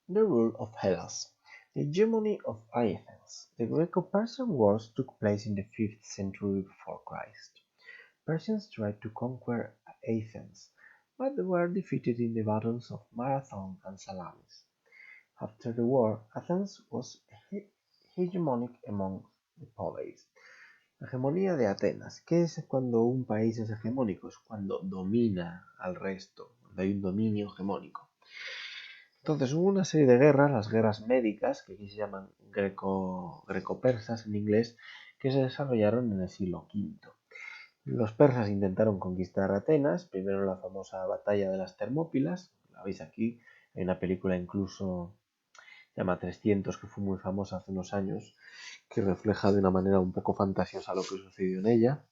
The rule of Hellas. The hegemony of Athens. The Greco-Persian Wars took place in the 5th century before Christ. Persians tried to conquer Athens, but they were defeated in the battles of Marathon and Salamis. After the war, Athens was hegemonic among the polis. La hegemonía de Atenas. ¿Qué es cuando un país es hegemónico? Es cuando domina al resto, cuando hay un dominio hegemónico. Entonces hubo una serie de guerras, las guerras médicas, que aquí se llaman greco-persas en inglés, que se desarrollaron en el siglo V. Los persas intentaron conquistar Atenas, primero en la famosa batalla de las Termópilas, la veis aquí, hay una película incluso, se llama 300, que fue muy famosa hace unos años, que refleja de una manera un poco fantasiosa lo que sucedió en ella.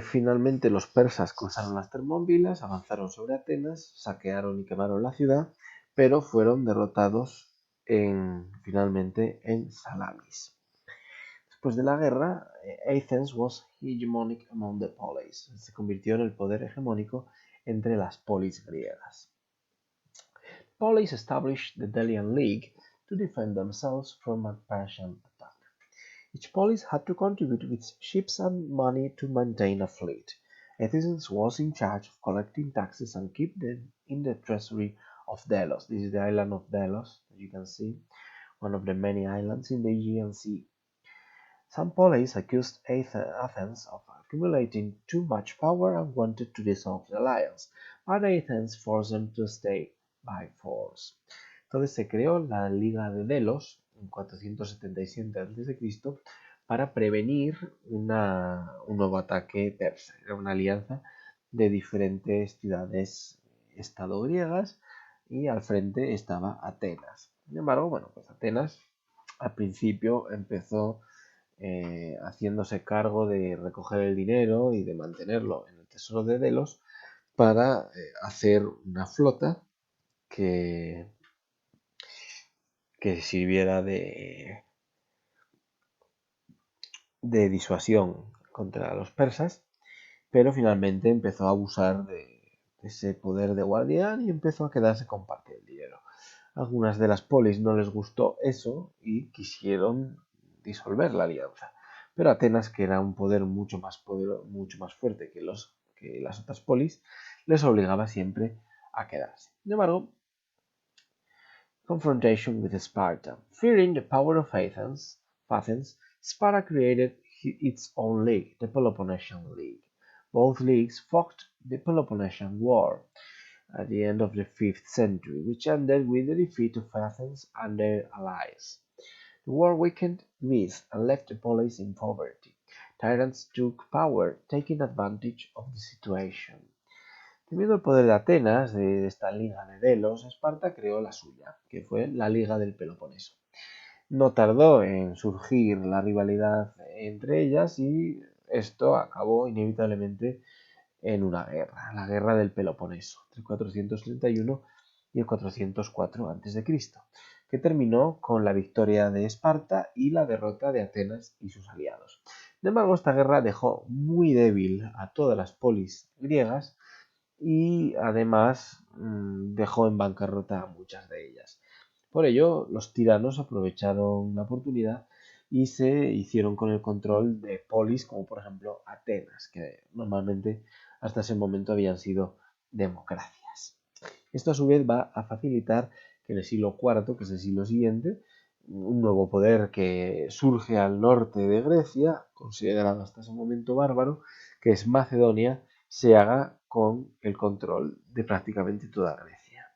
Finalmente los persas cruzaron las Termópilas, avanzaron sobre Atenas, saquearon y quemaron la ciudad, pero fueron derrotados finalmente en Salamis. Después de la guerra, Athens was hegemonic among the polis. Se convirtió en el poder hegemónico entre las polis griegas. Polis established the Delian League to defend themselves from a Persian attack. Each polis had to contribute with ships and money to maintain a fleet. Athens was in charge of collecting taxes and keep them in the treasury of Delos. This is the island of Delos, as you can see, one of the many islands in the Aegean Sea. Some polis accused Athens of accumulating too much power and wanted to dissolve the alliance, but Athens forced them to stay by force. Entonces se creó la Liga de Delos en 477 a.C. para prevenir un nuevo ataque persa. Era una alianza de diferentes ciudades estado griegas y al frente estaba Atenas. Sin embargo, bueno, pues Atenas al principio empezó haciéndose cargo de recoger el dinero y de mantenerlo en el tesoro de Delos para hacer una flota que sirviera de disuasión contra los persas, pero finalmente empezó a abusar de ese poder de guardián y empezó a quedarse con parte del dinero. Algunas de las polis no les gustó eso y quisieron disolver la alianza. Pero Atenas, que era un poder mucho más fuerte que las otras polis, les obligaba siempre a quedarse. Sin embargo, confrontation with Sparta. Fearing the power of Athens, Sparta created its own league, the Peloponnesian League. Both leagues fought the Peloponnesian War at the end of the 5th century, which ended with the defeat of Athens and their allies. The war weakened Greece and left the polis in poverty. Tyrants took power, taking advantage of the situation. Temiendo el poder de Atenas, de esta liga de Delos, Esparta creó la suya, que fue la Liga del Peloponeso. No tardó en surgir la rivalidad entre ellas y esto acabó inevitablemente en una guerra, la Guerra del Peloponeso, entre 431 y el 404 a.C., que terminó con la victoria de Esparta y la derrota de Atenas y sus aliados. Sin embargo, esta guerra dejó muy débil a todas las polis griegas y además dejó en bancarrota a muchas de ellas. Por ello, los tiranos aprovecharon la oportunidad y se hicieron con el control de polis como por ejemplo Atenas, que normalmente hasta ese momento habían sido democracias. Esto a su vez va a facilitar que en el siglo IV, que es el siglo siguiente, un nuevo poder que surge al norte de Grecia, considerado hasta ese momento bárbaro, que es Macedonia, se haga con el control de prácticamente toda Grecia.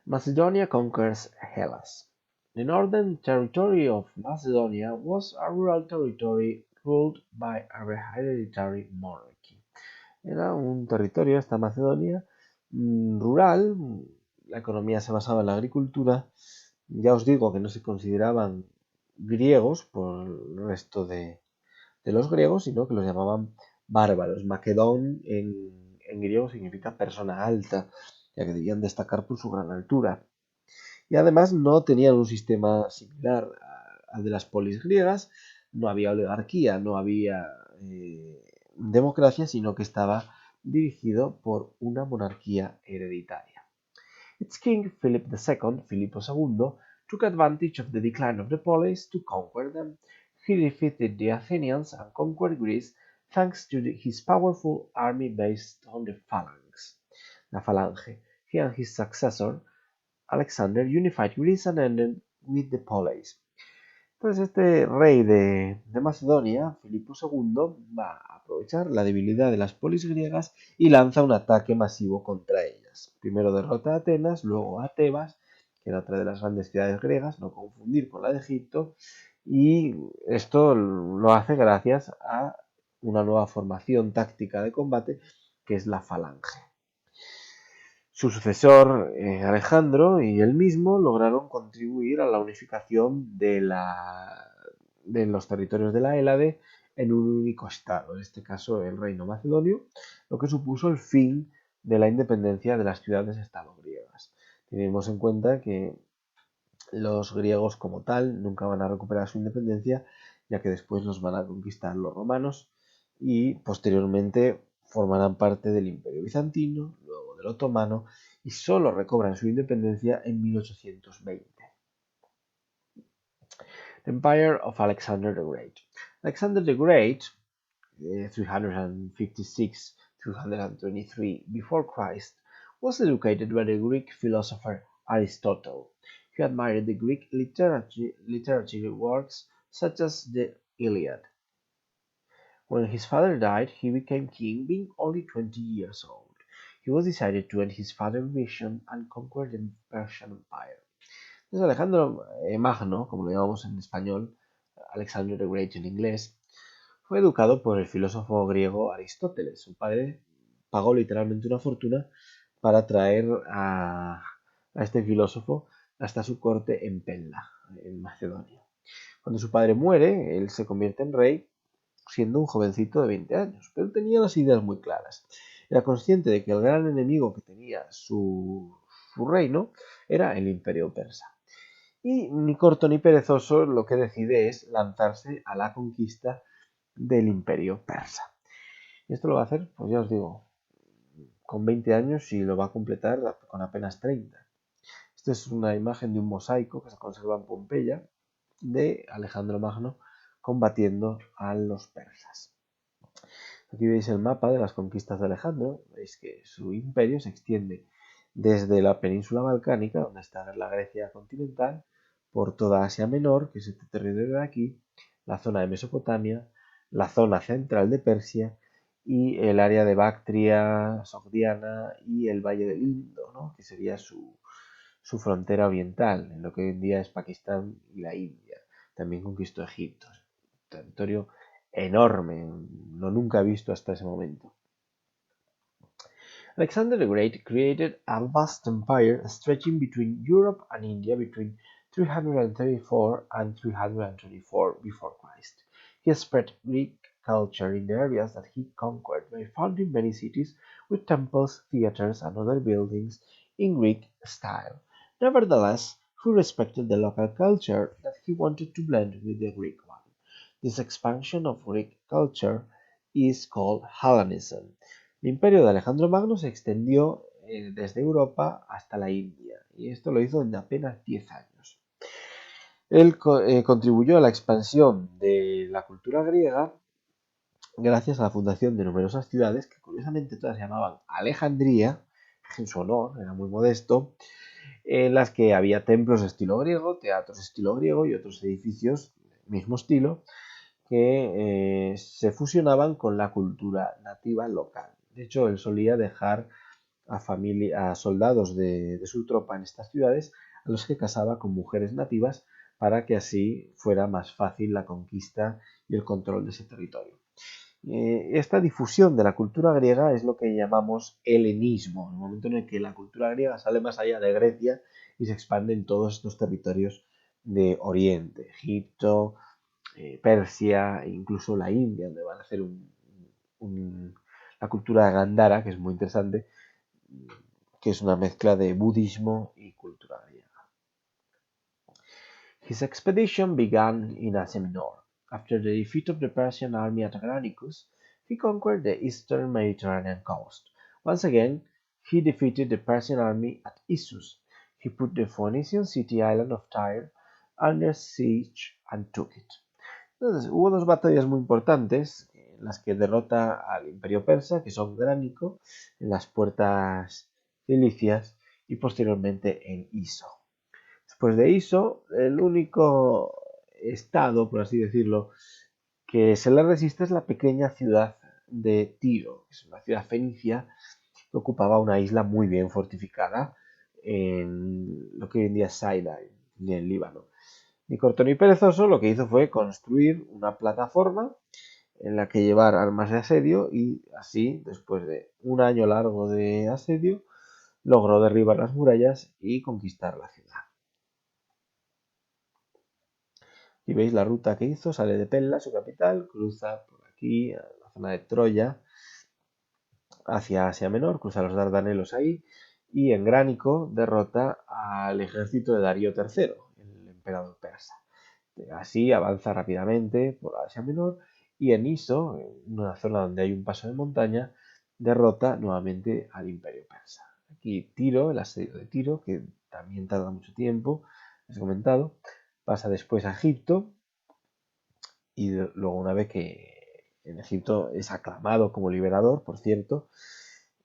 Macedonia conquers Hellas. The northern territory of Macedonia was a rural territory ruled by a hereditary monarchy. Era un territorio, esta Macedonia, rural, la economía se basaba en la agricultura. Ya os digo que no se consideraban griegos por el resto de los griegos, sino que los llamaban bárbaros. Macedón en griego significa persona alta, ya que debían destacar por su gran altura. Y además no tenían un sistema similar al de las polis griegas, no había oligarquía, no había democracia, sino que estaba dirigido por una monarquía hereditaria. Its king, Philip II, Filippo II, took advantage of the decline of the Polis to conquer them. He defeated the Athenians and conquered Greece thanks to his powerful army based on the phalanx, la Falange. He and his successor, Alexander, unified Greece and ended with the Polis. Entonces este rey de Macedonia, Filipo II, va a aprovechar la debilidad de las polis griegas y lanza un ataque masivo contra ellas. Primero derrota a Atenas, luego a Tebas, que era otra de las grandes ciudades griegas, no confundir con la de Egipto, y esto lo hace gracias a una nueva formación táctica de combate que es la falange. Su sucesor, Alejandro, y él mismo lograron contribuir a la unificación de los territorios de la Hélade en un único estado, en este caso el reino macedonio, lo que supuso el fin de la independencia de las ciudades-estado griegas. Tenemos en cuenta que los griegos como tal nunca van a recuperar su independencia, ya que después los van a conquistar los romanos y posteriormente formarán parte del Imperio Bizantino, luego del Otomano, y solo recobran su independencia en 1820. The Empire of Alexander the Great. Alexander the Great, 356-323 before Christ, was educated by the Greek philosopher Aristotle. He admired the Greek literary works such as the Iliad. When his father died, he became king, being only 20 years old. He was decided to end his father's vision and conquer the Persian Empire. Entonces Alejandro Magno, como lo llamamos en español, Alexander the Great en inglés, fue educado por el filósofo griego Aristóteles. Su padre pagó literalmente una fortuna para traer a este filósofo hasta su corte en Pella, en Macedonia. Cuando su padre muere, él se convierte en rey siendo un jovencito de 20 años, pero tenía las ideas muy claras. Era consciente de que el gran enemigo que tenía su reino era el imperio persa. Y ni corto ni perezoso lo que decide es lanzarse a la conquista del imperio persa. Y esto lo va a hacer, pues ya os digo, con 20 años y lo va a completar con apenas 30. Esta es una imagen de un mosaico que se conserva en Pompeya de Alejandro Magno combatiendo a los persas. Aquí veis el mapa de las conquistas de Alejandro. Veis que su imperio se extiende desde la península balcánica, donde está la Grecia continental, por toda Asia Menor, que es este territorio de aquí, la zona de Mesopotamia, la zona central de Persia y el área de Bactria, Sogdiana y el Valle del Indo, ¿no? Que sería su frontera oriental, en lo que hoy en día es Pakistán y la India. También conquistó Egipto, territorio enorme, no nunca visto hasta ese momento. Alexander the Great created a vast empire stretching between Europe and India between 334 and 324 before Christ. He spread Greek culture in the areas that he conquered by founding many cities with temples, theaters, and other buildings in Greek style. Nevertheless, he respected the local culture that he wanted to blend with the Greek one. This expansion of Greek culture is called Hellenism. El imperio de Alejandro Magno se extendió desde Europa hasta la India, y esto lo hizo en apenas 10 años. Él contribuyó a la expansión de la cultura griega gracias a la fundación de numerosas ciudades que curiosamente todas se llamaban Alejandría, en su honor, era muy modesto, en las que había templos de estilo griego, teatros de estilo griego y otros edificios del mismo estilo que se fusionaban con la cultura nativa local. De hecho, él solía dejar a soldados de su tropa en estas ciudades, a los que casaba con mujeres nativas para que así fuera más fácil la conquista y el control de ese territorio. Esta difusión de la cultura griega es lo que llamamos helenismo, en el momento en el que la cultura griega sale más allá de Grecia y se expande en todos estos territorios de Oriente, Egipto, Persia e incluso la India, donde van a hacer la cultura de Gandhara, que es muy interesante, que es una mezcla de budismo y cultura griega. His expedition began in Asia Minor. After the defeat of the Persian army at Granicus, he conquered the eastern Mediterranean coast. Once again, he defeated the Persian army at Issus. He put the Phoenician city island of Tyre under siege and took it. Entonces, hubo dos batallas muy importantes en las que derrota al imperio persa, que son Gránico, en las puertas cilicias, y posteriormente en Iso. Después de Iso, el único estado, por así decirlo, que se le resiste es la pequeña ciudad de Tiro, que es una ciudad fenicia que ocupaba una isla muy bien fortificada en lo que hoy en día es Sidon, en el Líbano. Ni corto ni perezoso, lo que hizo fue construir una plataforma en la que llevar armas de asedio y así, después de un año largo de asedio, logró derribar las murallas y conquistar la ciudad. Y veis la ruta que hizo, sale de Pella, su capital, cruza por aquí a la zona de Troya hacia Asia Menor, cruza los Dardanelos ahí y en Gránico derrota al ejército de Darío III, el emperador persa. Así avanza rápidamente por Asia Menor y en Iso, en una zona donde hay un paso de montaña, derrota nuevamente al imperio persa. Aquí Tiro, el asedio de Tiro, que también tarda mucho tiempo, les he comentado, pasa después a Egipto y luego una vez que en Egipto es aclamado como liberador, por cierto,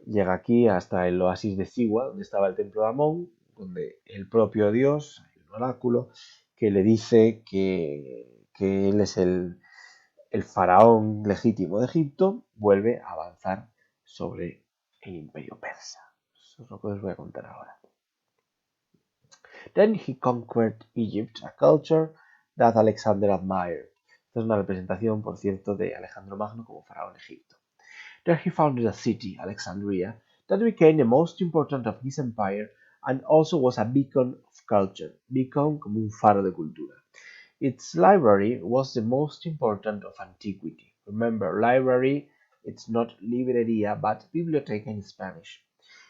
llega aquí hasta el oasis de Siwa, donde estaba el templo de Amón, donde el propio Dios, el oráculo, que le dice que él es el faraón legítimo de Egipto, vuelve a avanzar sobre el imperio persa. Eso es lo que os voy a contar ahora. Then he conquered Egypt, a culture that Alexander admired. Esta es una representación, por cierto, de Alejandro Magno como faraón de Egipto. There he founded a city, Alexandria, that became the most important of his empire and also was a beacon of culture. Beacon como un faro de cultura. Its library was the most important of antiquity. Remember, library, it's not librería, but biblioteca in Spanish.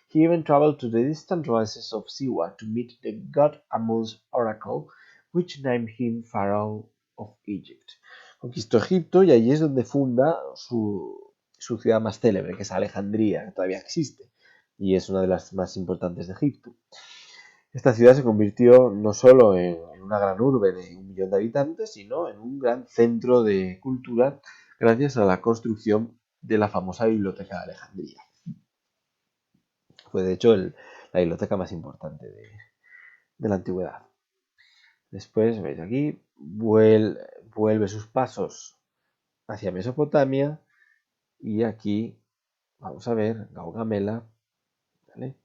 He even traveled to the distant oasis of Siwa to meet the god Amun's oracle, which named him Pharaoh of Egypt. Conquistó Egipto y allí es donde funda su ciudad más célebre, que es Alejandría, que todavía existe y es una de las más importantes de Egipto. Esta ciudad se convirtió no solo en una gran urbe de 1 millón de habitantes, sino en un gran centro de cultura gracias a la construcción de la famosa Biblioteca de Alejandría. Fue de hecho la biblioteca más importante de la antigüedad. Después, veis aquí, vuelve sus pasos hacia Mesopotamia y aquí vamos a ver Gaugamela, ¿vale?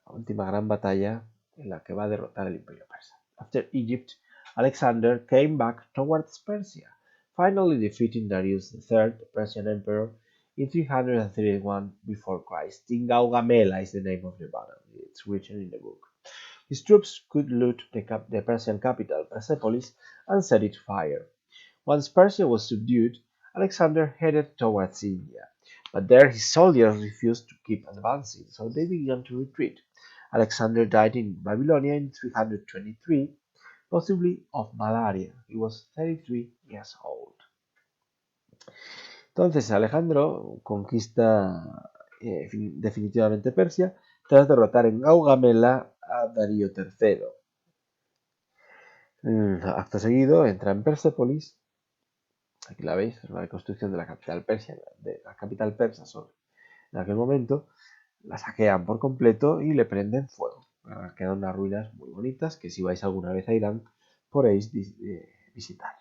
La última gran batalla en la que va a derrotar al imperio persa. After Egypt, Alexander came back towards Persia, finally defeating Darius III, the Persian emperor, in 331 before Christ. Gaugamela is the name of the battle. It's written in the book. His troops could loot the Persian capital, Persepolis, and set it fire. Once Persia was subdued, Alexander headed towards India, but there his soldiers refused to keep advancing, so they began to retreat. Alexander died in Babylonia in 323, possibly of malaria. He was 33 years old. Entonces Alejandro conquista definitivamente Persia tras derrotar en Gaugamela a Darío III. Acto seguido entra en Persépolis. Aquí la veis, es la reconstrucción de la capital persa, en aquel momento. La saquean por completo y le prenden fuego. Quedan unas ruinas muy bonitas que si vais alguna vez a Irán podéis visitar.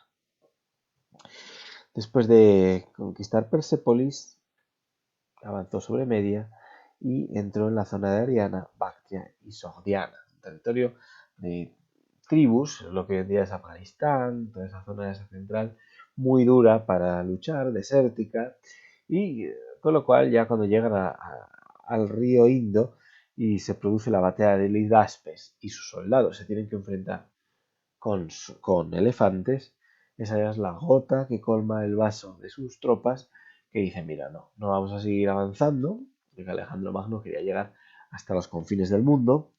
Después de conquistar Persépolis, avanzó sobre Media y entró en la zona de Ariana, Bactria y Sogdiana, un territorio de tribus, lo que hoy en día es Afganistán, toda esa zona de Asia Central, muy dura para luchar, desértica, y con lo cual ya cuando llegan al río Indo y se produce la batalla de Lidaspes y sus soldados se tienen que enfrentar con elefantes, esa es la gota que colma el vaso de sus tropas que dicen, mira, no vamos a seguir avanzando, porque Alejandro Magno quería llegar hasta los confines del mundo,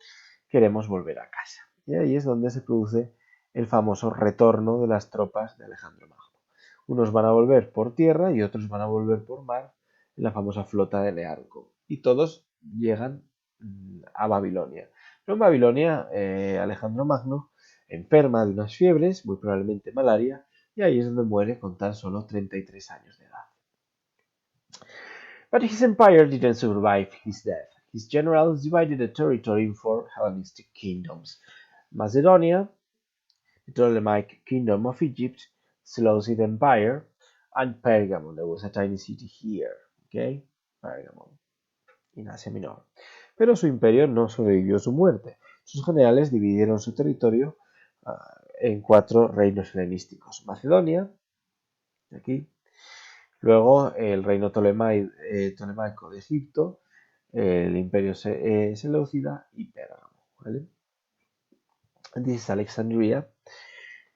queremos volver a casa. Y ahí es donde se produce el famoso retorno de las tropas de Alejandro Magno. Unos van a volver por tierra y otros van a volver por mar en la famosa flota de Learco. Y todos llegan a Babilonia. Pero en Babilonia, Alejandro Magno enferma de unas fiebres, muy probablemente malaria, y ahí es donde muere con tan solo 33 años de edad. But his empire didn't survive his death. His generals divided the territory in 4 Hellenistic kingdoms: Macedonia, the Ptolemaic Kingdom of Egypt, Seleucid Empire, and Pergamon. There was a tiny city here, okay? Pergamon, en Asia Menor. Pero su imperio no sobrevivió a su muerte. Sus generales dividieron su territorio en 4 reinos helenísticos: Macedonia, aquí, luego el reino tolemaico de Egipto, el imperio seleucida y Pérgamo, ¿vale? And this is Alexandria,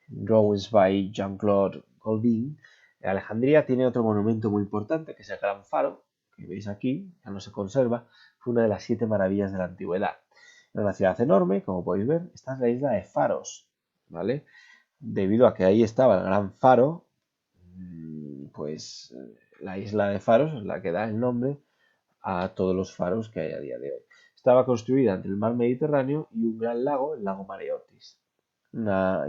drawings by Jean-Claude Goldin. Alejandría tiene otro monumento muy importante, que es el Gran Faro, que veis aquí, ya no se conserva. Fue una de las 7 maravillas de la antigüedad. Era una ciudad enorme, como podéis ver. Esta es la isla de Faros, ¿vale? Debido a que ahí estaba el Gran Faro, pues la isla de Faros es la que da el nombre a todos los faros que hay a día de hoy. Estaba construida entre el mar Mediterráneo y un gran lago, el lago Mareotis. Una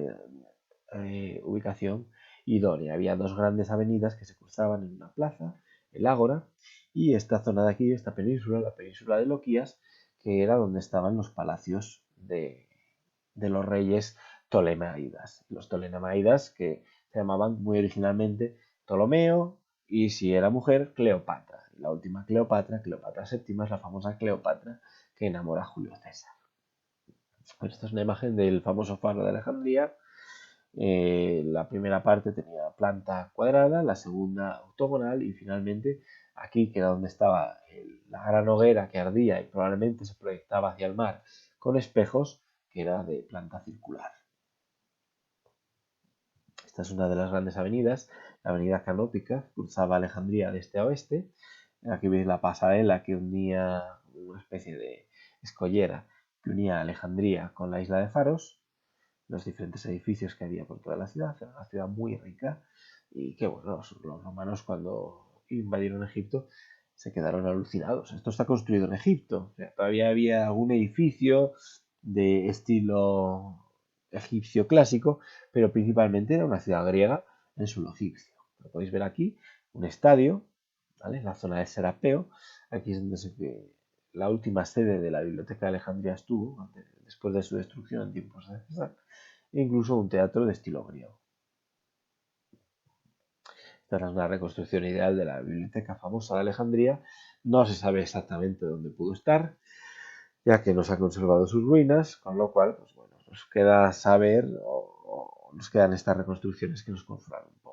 ubicación idónea. Había 2 grandes avenidas que se cruzaban en una plaza, el Ágora, y esta zona de aquí, esta península, la península de Loquías, que era donde estaban los palacios de los reyes ptolemaidas. Los ptolemaidas, que se llamaban muy originalmente Ptolomeo, y si era mujer, Cleopatra. La última Cleopatra, Cleopatra VII, es la famosa Cleopatra que enamora a Julio César. Pues esta es una imagen del famoso faro de Alejandría. La primera parte tenía planta cuadrada, la segunda octogonal, y finalmente aquí, que era donde estaba la gran hoguera que ardía y probablemente se proyectaba hacia el mar con espejos, que era de planta circular. Esta es una de las grandes avenidas, la avenida Canópica, que cruzaba Alejandría de este a oeste. Aquí veis la pasarela que unía, una especie de escollera que unía Alejandría con la isla de Faros, los diferentes edificios que había por toda la ciudad. Era una ciudad muy rica y que, bueno, los romanos, cuando invadieron Egipto, se quedaron alucinados. Esto está construido en Egipto. O sea, todavía había algún edificio de estilo egipcio clásico, pero principalmente era una ciudad griega en suelo egipcio. Lo podéis ver aquí, un estadio, ¿vale? En la zona de Serapeo. Aquí es donde la última sede de la Biblioteca de Alejandría estuvo, después de su destrucción en tiempos de César, e incluso un teatro de estilo griego. Esta es una reconstrucción ideal de la biblioteca famosa de Alejandría. No se sabe exactamente dónde pudo estar, ya que no se han conservado sus ruinas, con lo cual, pues bueno, nos queda saber, o nos quedan estas reconstrucciones que nos conforman un poco.